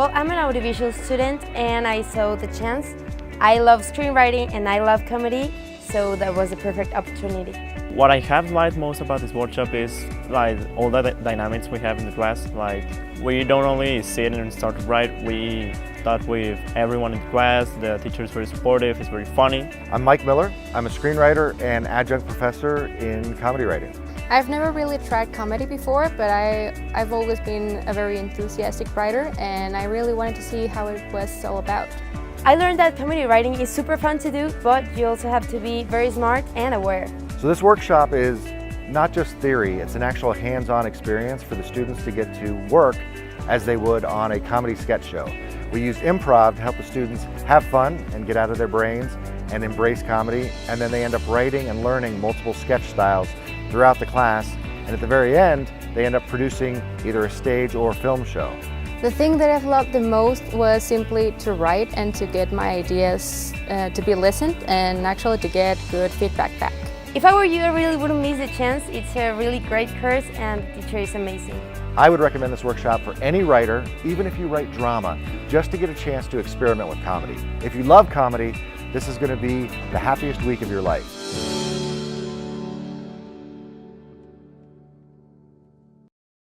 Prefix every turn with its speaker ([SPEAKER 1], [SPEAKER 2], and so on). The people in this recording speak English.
[SPEAKER 1] Well, I'm an audiovisual student and I saw the chance. I love screenwriting and I love comedy, so that was a perfect opportunity.
[SPEAKER 2] What I have liked most about this workshop is all the dynamics we have in the class. We don't only sit and start to write, we talk with everyone in the class. The teacher is very supportive, it's very funny.
[SPEAKER 3] I'm Mike Miller. I'm a screenwriter and adjunct professor in comedy writing.
[SPEAKER 4] I've never really tried comedy before, but I've always been a very enthusiastic writer and I really wanted to see how it was all about.
[SPEAKER 1] I learned that comedy writing is super fun to do, but you also have to be very smart and aware.
[SPEAKER 3] So this workshop is not just theory, it's an actual hands-on experience for the students to get to work as they would on a comedy sketch show. We use improv to help the students have fun and get out of their brains and embrace comedy, and then they end up writing and learning multiple sketch styles throughout the class, and at the very end they end up producing either a stage or film show.
[SPEAKER 4] The thing that I've loved the most was simply to write and to get my ideas to be listened and actually to get good feedback back.
[SPEAKER 1] If I were you, I really wouldn't miss the chance. It's a really great course and the teacher is amazing.
[SPEAKER 3] I would recommend this workshop for any writer, even if you write drama, just to get a chance to experiment with comedy. If you love comedy, this is going to be the happiest week of your life.